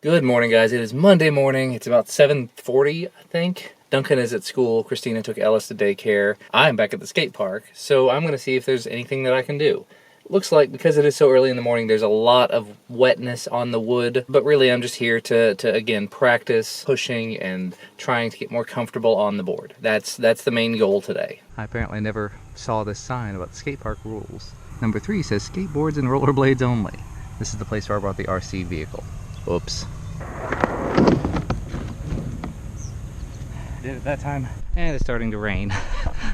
Good morning, guys. It is Monday morning. It's about 7:40, I think. Duncan is at school. Christina took Ellis to daycare. I'm back at the skate park, so I'm going to see if there's anything that I can do. Looks like because it is so early in the morning, there's a lot of wetness on the wood, but really I'm just here to again, practice pushing and trying to get more comfortable on the board. That's the main goal today. I apparently never saw this sign about skate park rules. Number 3 says skateboards and rollerblades only. This is the place where I brought the RC vehicle. Oops. Did it that time. And it's starting to rain.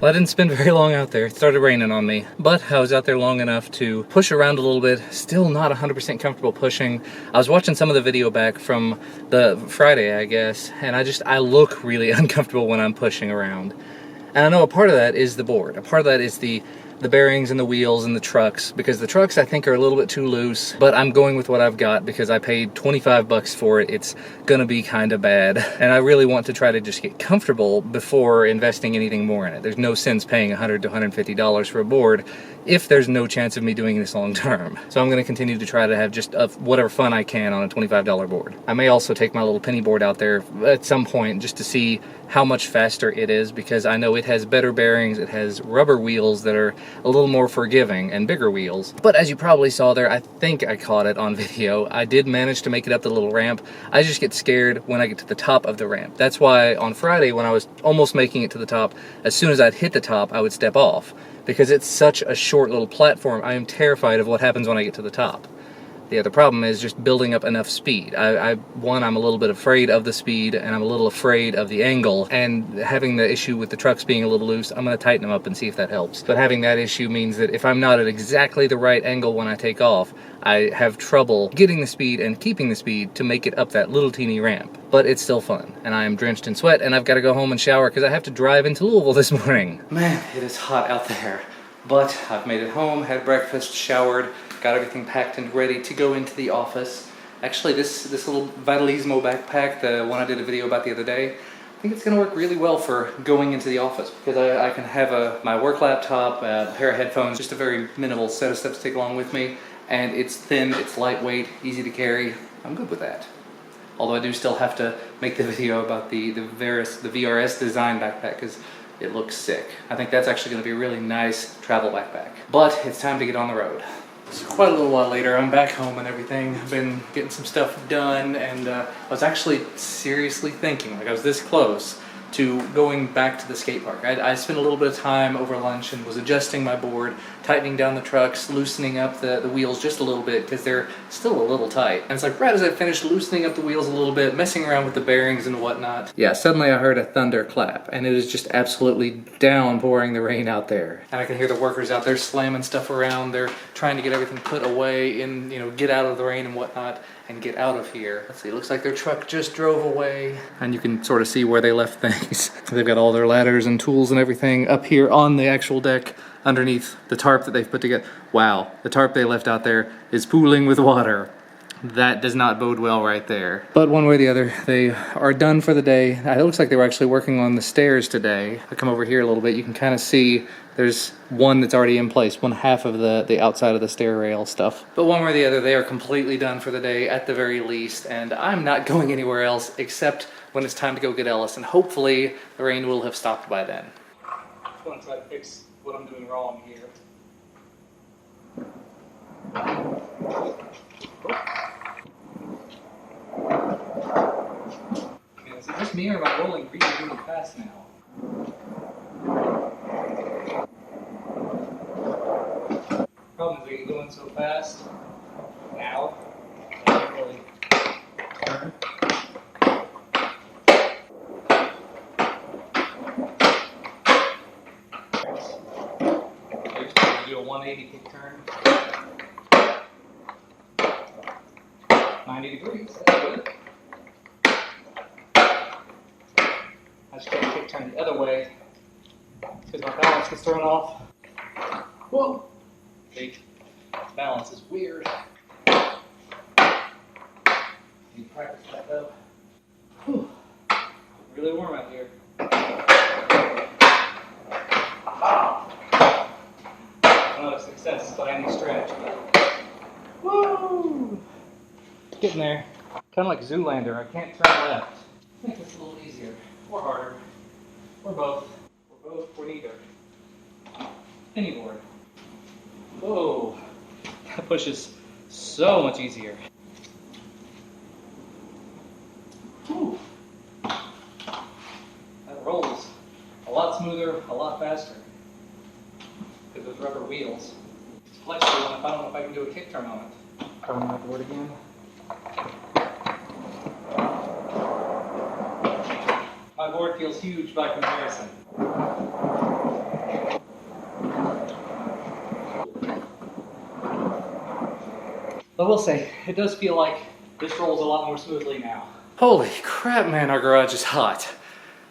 Well, I didn't spend very long out there. It started raining on me, but I was out there long enough to push around a little bit. Still not 100% comfortable pushing. I was watching some of the video back from the Friday, I guess, and I look really uncomfortable when I'm pushing around. And I know a part of that is the board. A part of that is the bearings and the wheels and the trucks, because the trucks I think are a little bit too loose, but I'm going with what I've got because I paid 25 bucks for it. It's gonna be kind of bad, and I really want to try to just get comfortable before investing anything more in it. There's no sense paying $100 to $150 for a board if there's no chance of me doing this long term. So I'm gonna continue to try to have just whatever fun I can on a $25 board. I may also take my little penny board out there at some point just to see how much faster it is, because I know it has better bearings, it has rubber wheels that are a little more forgiving and bigger wheels. But as you probably saw there, I think I caught it on video, I did manage to make it up the little ramp. I just get scared when I get to the top of the ramp. That's why on Friday when I was almost making it to the top, as soon as I'd hit the top, I would step off. Because it's such a short little platform, I am terrified of what happens when I get to the top. The other problem is just building up enough speed. One, I'm a little bit afraid of the speed, and I'm a little afraid of the angle, and having the issue with the trucks being a little loose, I'm going to tighten them up and see if that helps. But having that issue means that if I'm not at exactly the right angle when I take off, I have trouble getting the speed and keeping the speed to make it up that little teeny ramp. But it's still fun, and I am drenched in sweat, and I've got to go home and shower because I have to drive into Louisville this morning. Man, it is hot out there. But I've made it home, had breakfast, showered, got everything packed and ready to go into the office. Actually, this little Vitalismo backpack, the one I did a video about the other day, I think it's going to work really well for going into the office, because I can have my work laptop, a pair of headphones, just a very minimal set of stuff to take along with me, and it's thin, it's lightweight, easy to carry. I'm good with that. Although I do still have to make the video about the VRS design backpack, because it looks sick. I think that's actually going to be a really nice travel backpack. But it's time to get on the road. So quite a little while later, I'm back home and everything. I've been getting some stuff done, and I was actually seriously thinking, like I was this close to going back to the skate park. I spent a little bit of time over lunch and was adjusting my board, tightening down the trucks, loosening up the wheels just a little bit because they're still a little tight. And it's like right as I finished loosening up the wheels a little bit, messing around with the bearings and whatnot, yeah, suddenly I heard a thunderclap, and it is just absolutely downpouring the rain out there. And I can hear the workers out there slamming stuff around. They're trying to get everything put away and, get out of the rain and whatnot and get out of here. Let's see, it looks like their truck just drove away. And you can sort of see where they left things. They've got all their ladders and tools and everything up here on the actual deck underneath the tarp that they've put together. Wow, the tarp they left out there is pooling with water. That does not bode well right there. But one way or the other, they are done for the day. It looks like they were actually working on the stairs today. I come over here a little bit, you can kind of see there's one that's already in place, one half of the outside of the stair rail stuff. But one way or the other, they are completely done for the day at the very least, and I'm not going anywhere else except when it's time to go get Ellis, and hopefully the rain will have stopped by then. I just want to try to fix what I'm doing wrong here. Is it just me, or am I rolling really fast now? Problem is we get going so fast now. I can't really turn. I just going to do a 180 kick turn. 90 degrees, that's good. I just got to kick turn the other way because my balance gets thrown off. Whoa! The balance is weird. Need to practice that though. Whew. Really warm out here. Not a success by any stretch. Woo! Getting there. Kind of like Zoolander, I can't turn left. I think it's a little easier, or harder, or both, or neither. Any board. Whoa, that pushes so much easier. Whew. That rolls a lot smoother, a lot faster. Because those rubber wheels. It's flexible enough, I don't know if I can do a kick turn on it. Turn my board again. My board feels huge by comparison. I will say, it does feel like this rolls a lot more smoothly now. Holy crap, man, our garage is hot.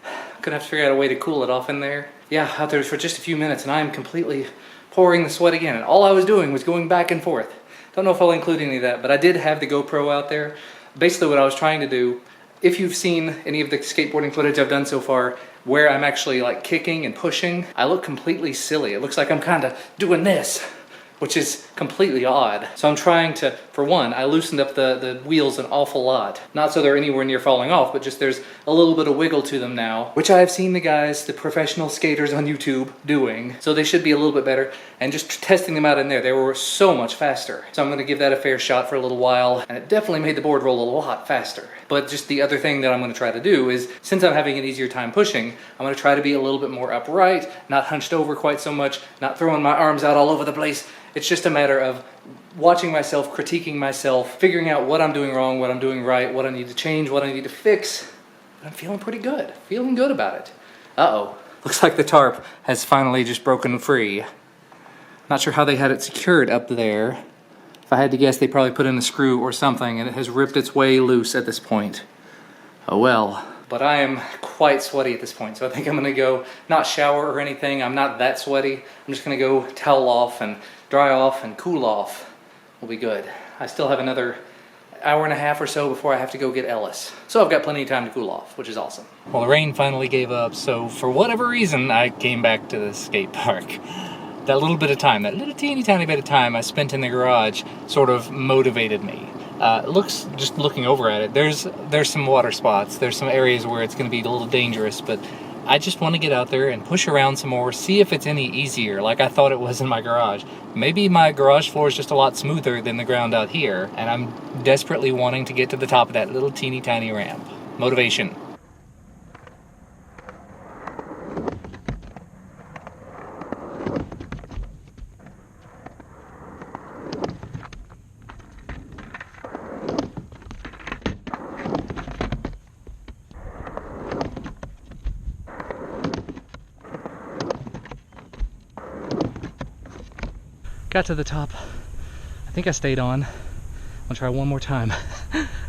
I'm gonna have to figure out a way to cool it off in there. Yeah, out there for just a few minutes and I'm completely pouring the sweat again. And all I was doing was going back and forth. Don't know if I'll include any of that, but I did have the GoPro out there. Basically what I was trying to do, if you've seen any of the skateboarding footage I've done so far, where I'm actually like kicking and pushing, I look completely silly. It looks like I'm kind of doing this, which is completely odd. So I'm trying to, for one, I loosened up the wheels an awful lot. Not so they're anywhere near falling off, but just there's a little bit of wiggle to them now, which I've seen the guys, the professional skaters on YouTube doing. So they should be a little bit better. And just testing them out in there, they were so much faster. So I'm gonna give that a fair shot for a little while. And it definitely made the board roll a lot faster. But just the other thing that I'm gonna try to do is, since I'm having an easier time pushing, I'm gonna try to be a little bit more upright, not hunched over quite so much, not throwing my arms out all over the place. It's just a matter of watching myself, critiquing myself, figuring out what I'm doing wrong, what I'm doing right, what I need to change, what I need to fix. But I'm feeling pretty good, feeling good about it. Uh-oh, looks like the tarp has finally just broken free. Not sure how they had it secured up there. If I had to guess, they probably put in a screw or something and it has ripped its way loose at this point. Oh well. But I am quite sweaty at this point, so I think I'm gonna go, not shower or anything, I'm not that sweaty. I'm just gonna go towel off and dry off and cool off. We'll be good. I still have another hour and a half or so before I have to go get Ellis. So I've got plenty of time to cool off, which is awesome. Well, the rain finally gave up, so for whatever reason, I came back to the skate park. That little bit of time, that little teeny tiny bit of time I spent in the garage sort of motivated me. Looks, just looking over at it, there's some water spots, there's some areas where it's going to be a little dangerous, but I just want to get out there and push around some more, see if it's any easier like I thought it was in my garage. Maybe my garage floor is just a lot smoother than the ground out here, and I'm desperately wanting to get to the top of that little teeny tiny ramp. Motivation. Got to the top. I think I stayed on. I'll try one more time,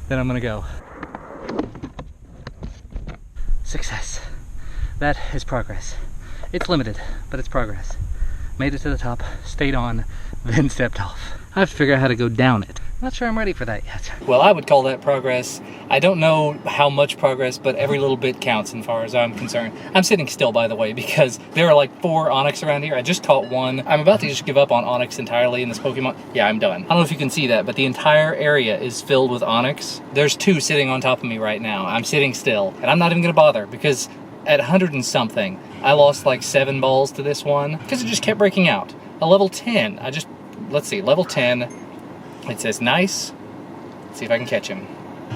then I'm gonna go. Success. That is progress. It's limited, but it's progress. Made it to the top, stayed on, then stepped off. I have to figure out how to go down it. Not sure I'm ready for that yet. Well, I would call that progress. I don't know how much progress, but every little bit counts as far as I'm concerned. I'm sitting still, by the way, because there are like 4 Onyx around here. I just caught one. I'm about to just give up on Onyx entirely in this Pokemon. Yeah, I'm done. I don't know if you can see that, but the entire area is filled with Onyx. There's 2 sitting on top of me right now. I'm sitting still, and I'm not even gonna bother because at 100 and something, I lost like 7 balls to this one because it just kept breaking out. A level 10, let's see, level 10. It says nice. Let's see if I can catch him.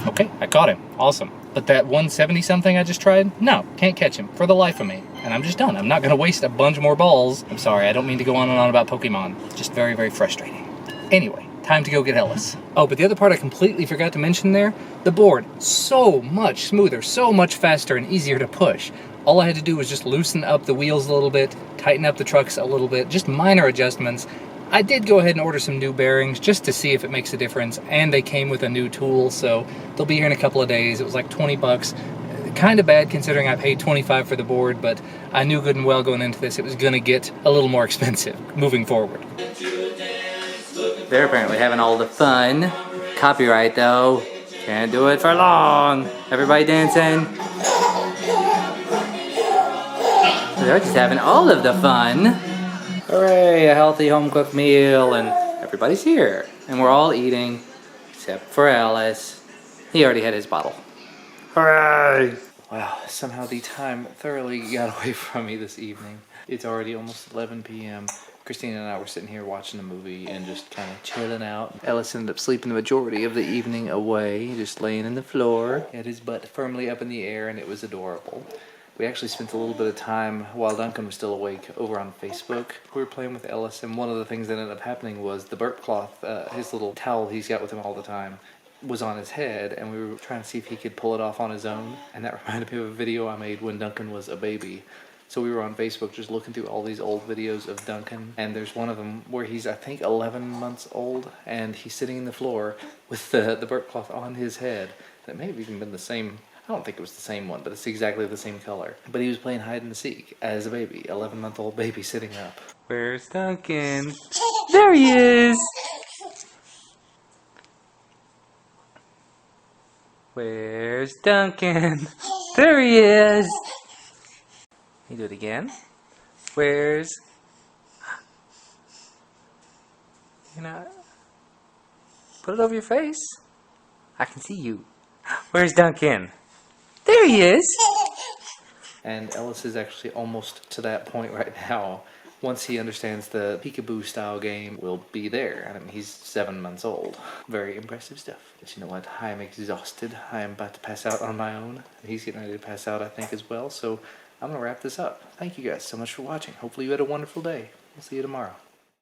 Okay, I caught him. Awesome. But that 170 something I just tried? No, can't catch him for the life of me. And I'm just done. I'm not going to waste a bunch more balls. I'm sorry, I don't mean to go on and on about Pokemon. It's just very, very frustrating. Anyway, time to go get Ellis. Oh, but the other part I completely forgot to mention there, the board, so much smoother, so much faster and easier to push. All I had to do was just loosen up the wheels a little bit, tighten up the trucks a little bit, just minor adjustments. I did go ahead and order some new bearings just to see if it makes a difference, and they came with a new tool, so they'll be here in a couple of days. It was like 20 bucks. Kind of bad considering I paid 25 for the board, but I knew good and well going into this it was going to get a little more expensive moving forward. They're apparently having all the fun. Copyright though. Can't do it for long. Everybody dancing. They're just having all of the fun. Hooray, a healthy home-cooked meal, and everybody's here. And we're all eating, except for Alice. He already had his bottle. Hooray! Wow, somehow the time thoroughly got away from me this evening. It's already almost 11 p.m. Christina and I were sitting here watching a movie and just kind of chilling out. Ellis ended up sleeping the majority of the evening away, just laying in the floor. He had his butt firmly up in the air, and it was adorable. We actually spent a little bit of time while Duncan was still awake over on Facebook. We were playing with Ellis, and one of the things that ended up happening was the burp cloth, his little towel he's got with him all the time, was on his head, and we were trying to see if he could pull it off on his own. And that reminded me of a video I made when Duncan was a baby. So we were on Facebook just looking through all these old videos of Duncan, and there's one of them where he's, I think, 11 months old, and he's sitting in the floor with the burp cloth on his head. That may have even been the same. I don't think it was the same one, but it's exactly the same color. But he was playing hide and seek as a baby, 11-month-old baby sitting up. Where's Duncan? There he is! Where's Duncan? There he is! You do it again. Where's... You know... Put it over your face. I can see you. Where's Duncan? There he is! And Ellis is actually almost to that point right now. Once he understands the peekaboo style game, we'll be there. I mean, he's 7 months old. Very impressive stuff. But you know what? I am exhausted. I am about to pass out on my own. He's getting ready to pass out, I think, as well. So I'm going to wrap this up. Thank you guys so much for watching. Hopefully you had a wonderful day. We'll see you tomorrow.